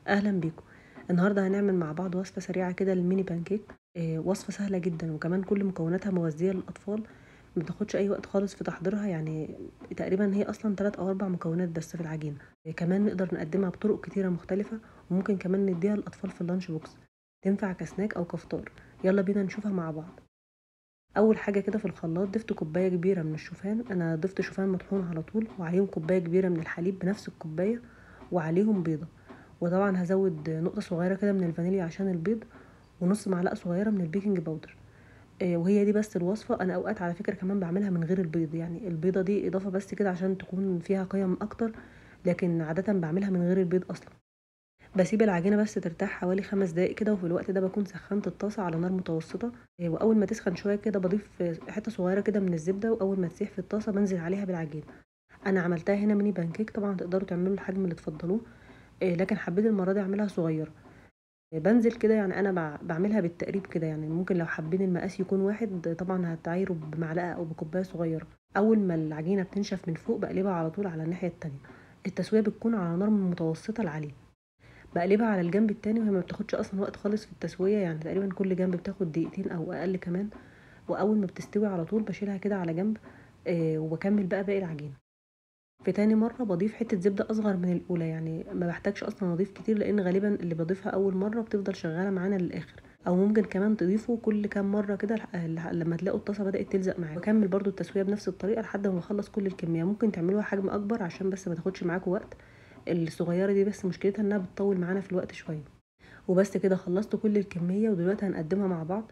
اهلا بيكم. النهارده هنعمل مع بعض وصفه سريعه كده للميني بانكيك. وصفه سهله جدا وكمان كل مكوناتها مغذيه للاطفال. ما بتاخدش اي وقت خالص في تحضيرها، يعني تقريبا هي اصلا 3 او 4 مكونات بس في العجينه. كمان نقدر نقدمها بطرق كتيره مختلفه، وممكن كمان نديها للاطفال في اللانش بوكس. تنفع كسناك او كفطار. يلا بينا نشوفها مع بعض. اول حاجه كده في الخلاط ضفت كوبايه كبيره من الشوفان. انا ضفت شوفان مطحون على طول، وعليهم كوبايه كبيره من الحليب بنفس الكوبايه، وعليهم بيضه. وطبعا هزود نقطه صغيره كده من الفانيليا عشان البيض، ونص معلقه صغيره من البيكنج باودر. وهي دي بس الوصفه. انا اوقات على فكره كمان بعملها من غير البيض، يعني البيضه دي اضافه بس كده عشان تكون فيها قيم اكتر، لكن عاده بعملها من غير البيض اصلا. بسيب العجينة بس ترتاح حوالي 5 دقايق كده، وفي الوقت ده بكون سخنت الطاسة على نار متوسطة. وأول ما تسخن شوية كده بضيف حتة صغيرة كده من الزبدة، وأول ما تسيح في الطاسة بنزل عليها بالعجينة. أنا عملتها هنا ميني بانكيك، طبعا تقدروا تعملوا الحجم اللي تفضلوه، لكن حبيت المرة دي أعملها صغيرة. بنزل كده، يعني أنا بعملها بالتقريب كده، يعني ممكن لو حابين المقاس يكون واحد طبعا هتعايروا بمعلقة أو بكوباية صغيرة. أول ما العجينة بتنشف من فوق بقلبها على طول على الناحية التانية. التسوية بتكون على نار من متوسطة لعالية. بقلبها على الجنب التاني، وهي ما بتاخدش اصلا وقت خالص في التسويه، يعني تقريبا كل جنب بتاخد دقيقتين او اقل كمان. واول ما بتستوي على طول بشيلها كده على جنب. وبكمل بقى باقي العجينه. في تاني مره بضيف حته زبده اصغر من الاولى، يعني ما بحتاجش اصلا اضيف كتير، لان غالبا اللي بضيفها اول مره بتفضل شغاله معانا للاخر. او ممكن كمان تضيفوا كل كام مره كده لما تلاقوا الطاسه بدات تلزق معاكم. بكمل برضو التسويه بنفس الطريقه لحد ما بخلص كل الكميه. ممكن تعملوها حجم اكبر عشان بس ما تاخدش معاكم وقت. الصغيره دي بس مشكلتها انها بتطول معانا في الوقت شويه. وبس كده خلصت كل الكمية، ودلوقتي هنقدمها مع بعض.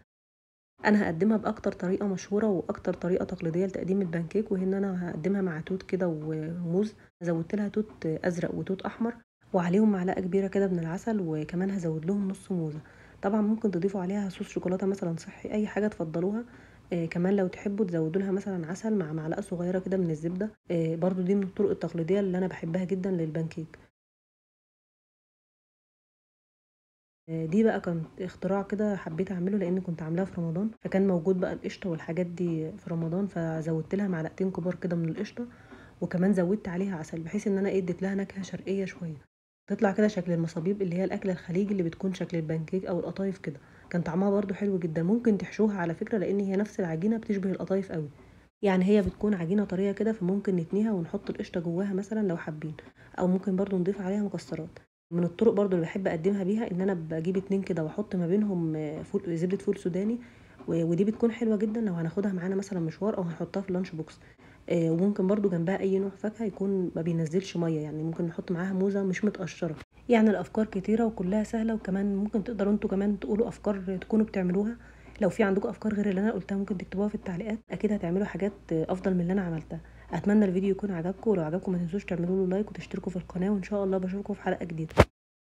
انا هقدمها باكتر طريقة مشهورة واكتر طريقة تقليدية لتقديم البانكيك، وهي ان انا هقدمها مع توت كده وموز. زودت لها توت ازرق وتوت احمر، وعليهم معلقة كبيرة كده من العسل، وكمان هزود لهم نص موزة. طبعا ممكن تضيفوا عليها صوص شوكولاتة مثلا صحي، اي حاجة تفضلوها. كمان لو تحبوا تزودوا لها مثلا عسل مع معلقة صغيرة كده من الزبدة. برضو دي من الطرق التقليدية اللي انا بحبها جدا للبانكيك. دي بقى كان اختراع كده حبيت اعمله، لان كنت عاملاها في رمضان، فكان موجود بقى القشطه والحاجات دي في رمضان، فزودت لها معلقتين كبار كده من القشطه. وكمان زودت عليها عسل، بحيث ان انا اديت لها نكهه شرقيه شويه. تطلع كده شكل المصابيب، اللي هي الاكله الخليجي اللي بتكون شكل البانكيك او القطايف كده. كان طعمها برضو حلو جدا. ممكن تحشوها على فكره، لان هي نفس العجينه بتشبه القطايف قوي. يعني هي بتكون عجينه طريه كده، فممكن نتنيها ونحط القشطه جواها مثلا لو حابين. او ممكن برضو نضيف عليها مكسرات. من الطرق برضو اللي بحب اقدمها بيها ان انا بجيب اتنين كده واحط ما بينهم زبده فول سوداني. ودي بتكون حلوه جدا لو هناخدها معانا مثلا مشوار، او هنحطها في اللانش بوكس. وممكن برضو جنبها اي نوع فاكهه يكون ما بينزلش ميه، يعني ممكن نحط معاها موزه مش متقشره. يعني الافكار كتيره وكلها سهله، وكمان ممكن تقدروا انتوا كمان تقولوا افكار تكونوا بتعملوها. لو في عندكم افكار غير اللي انا قلتها ممكن تكتبوها في التعليقات، اكيد هتعملوا حاجات افضل من اللي انا عملتها. اتمنى الفيديو يكون عجبكم، ولو عجبكم ما تنسوش تعملوا له لايك وتشتركوا في القناه، وان شاء الله بشوفكم في حلقه جديده.